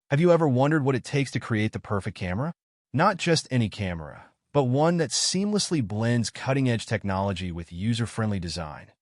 Have you ever wondered what it takes to create the perfect camera? Not just any camera, but one that seamlessly blends cutting-edge technology with user-friendly design.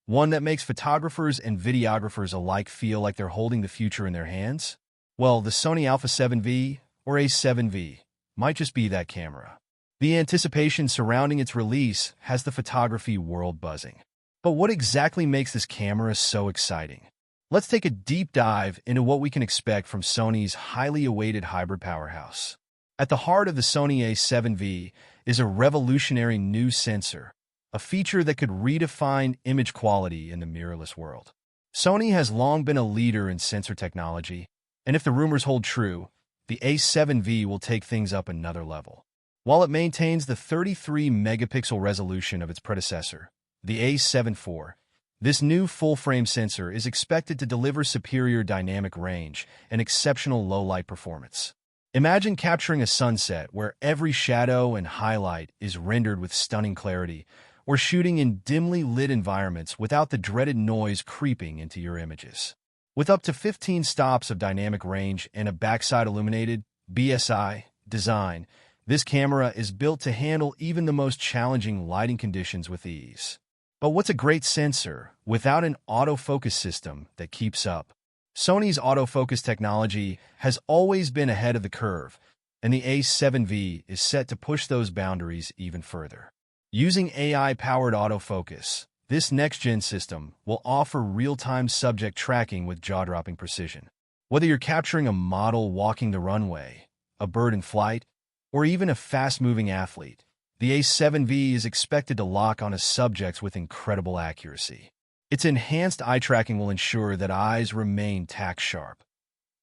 One that makes photographers and videographers alike feel like they're holding the future in their hands? Well, the Sony Alpha 7V, or A7V, might just be that camera. The anticipation surrounding its release has the photography world buzzing. But what exactly makes this camera so exciting? Let's take a deep dive into what we can expect from Sony's highly awaited hybrid powerhouse. At the heart of the Sony A7V is a revolutionary new sensor, a feature that could redefine image quality in the mirrorless world. Sony has long been a leader in sensor technology, and if the rumors hold true, the A7V will take things up another level. While it maintains the 33-megapixel resolution of its predecessor, the A7 IV, this new full-frame sensor is expected to deliver superior dynamic range and exceptional low-light performance. Imagine capturing a sunset where every shadow and highlight is rendered with stunning clarity, or shooting in dimly lit environments without the dreaded noise creeping into your images. With up to 15 stops of dynamic range and a backside illuminated BSI design, this camera is built to handle even the most challenging lighting conditions with ease. But what's a great sensor without an autofocus system that keeps up? Sony's autofocus technology has always been ahead of the curve, and the A7V is set to push those boundaries even further. Using AI-powered autofocus, this next-gen system will offer real-time subject tracking with jaw-dropping precision. Whether you're capturing a model walking the runway, a bird in flight, or even a fast-moving athlete, the A7V is expected to lock onto subjects with incredible accuracy. Its enhanced eye tracking will ensure that eyes remain tack-sharp,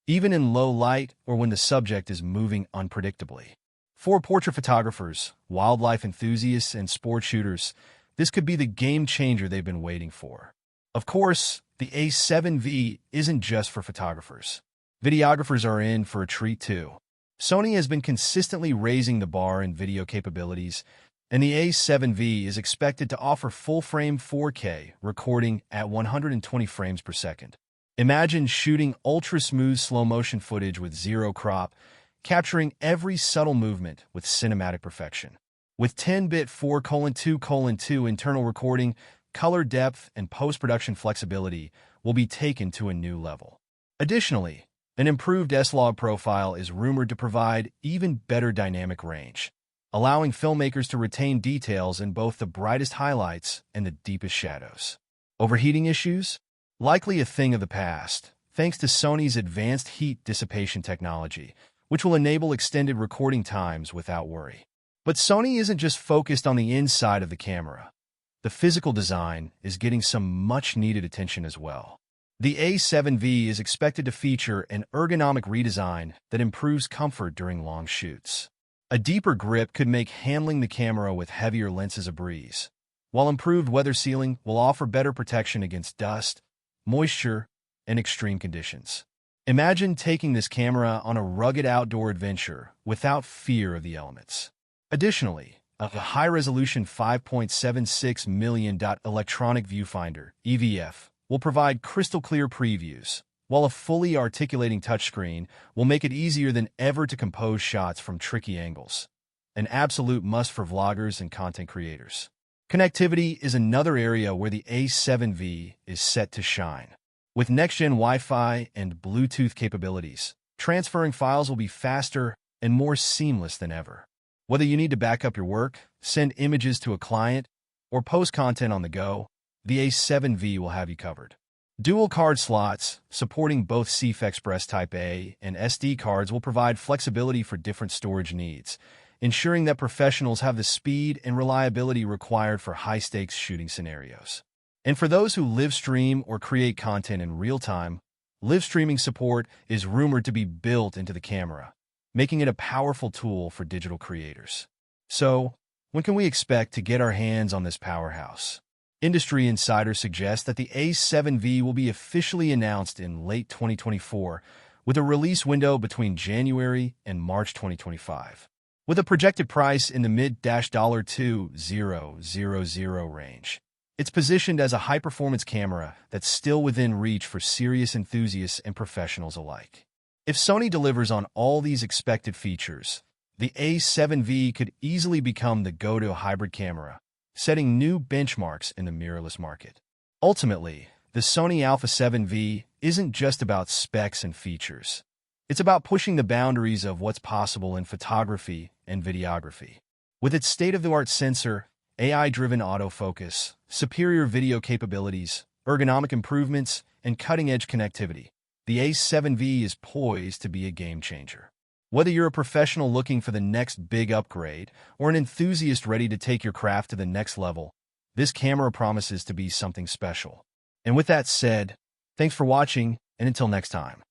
even in low light or when the subject is moving unpredictably. For portrait photographers, wildlife enthusiasts, and sport shooters, this could be the game-changer they've been waiting for. Of course, the A7V isn't just for photographers. Videographers are in for a treat too. Sony has been consistently raising the bar in video capabilities, and the A7V is expected to offer full-frame 4K recording at 120 frames per second. Imagine shooting ultra-smooth slow-motion footage with zero crop, capturing every subtle movement with cinematic perfection. With 10-bit 4:2:2 internal recording, color depth and post-production flexibility will be taken to a new level. Additionally, an improved S-Log profile is rumored to provide even better dynamic range, allowing filmmakers to retain details in both the brightest highlights and the deepest shadows. Overheating issues? Likely a thing of the past, thanks to Sony's advanced heat dissipation technology, which will enable extended recording times without worry. But Sony isn't just focused on the inside of the camera. The physical design is getting some much-needed attention as well. The A7V is expected to feature an ergonomic redesign that improves comfort during long shoots. A deeper grip could make handling the camera with heavier lenses a breeze, while improved weather sealing will offer better protection against dust, moisture, and extreme conditions. Imagine taking this camera on a rugged outdoor adventure without fear of the elements. Additionally, a high-resolution 5.76 million electronic viewfinder (EVF) will provide crystal-clear previews, while a fully articulating touchscreen will make it easier than ever to compose shots from tricky angles. An absolute must for vloggers and content creators. Connectivity is another area where the A7V is set to shine. With next-gen Wi-Fi and Bluetooth capabilities, transferring files will be faster and more seamless than ever. Whether you need to back up your work, send images to a client, or post content on the go, the A7V will have you covered. Dual card slots, supporting both CF Express Type A and SD cards, will provide flexibility for different storage needs, ensuring that professionals have the speed and reliability required for high-stakes shooting scenarios. And for those who live stream or create content in real time, live streaming support is rumored to be built into the camera, making it a powerful tool for digital creators. So, when can we expect to get our hands on this powerhouse? Industry insiders suggest that the A7V will be officially announced in late 2024, with a release window between January and March 2025. With a projected price in the mid-$2000 range, it's positioned as a high-performance camera that's still within reach for serious enthusiasts and professionals alike. If Sony delivers on all these expected features, the A7V could easily become the go-to hybrid camera, setting new benchmarks in the mirrorless market. Ultimately, the Sony Alpha 7V isn't just about specs and features. It's about pushing the boundaries of what's possible in photography and videography. With its state-of-the-art sensor, AI-driven autofocus, superior video capabilities, ergonomic improvements, and cutting-edge connectivity, the A7V is poised to be a game-changer. Whether you're a professional looking for the next big upgrade or an enthusiast ready to take your craft to the next level, this camera promises to be something special. And with that said, thanks for watching, and until next time.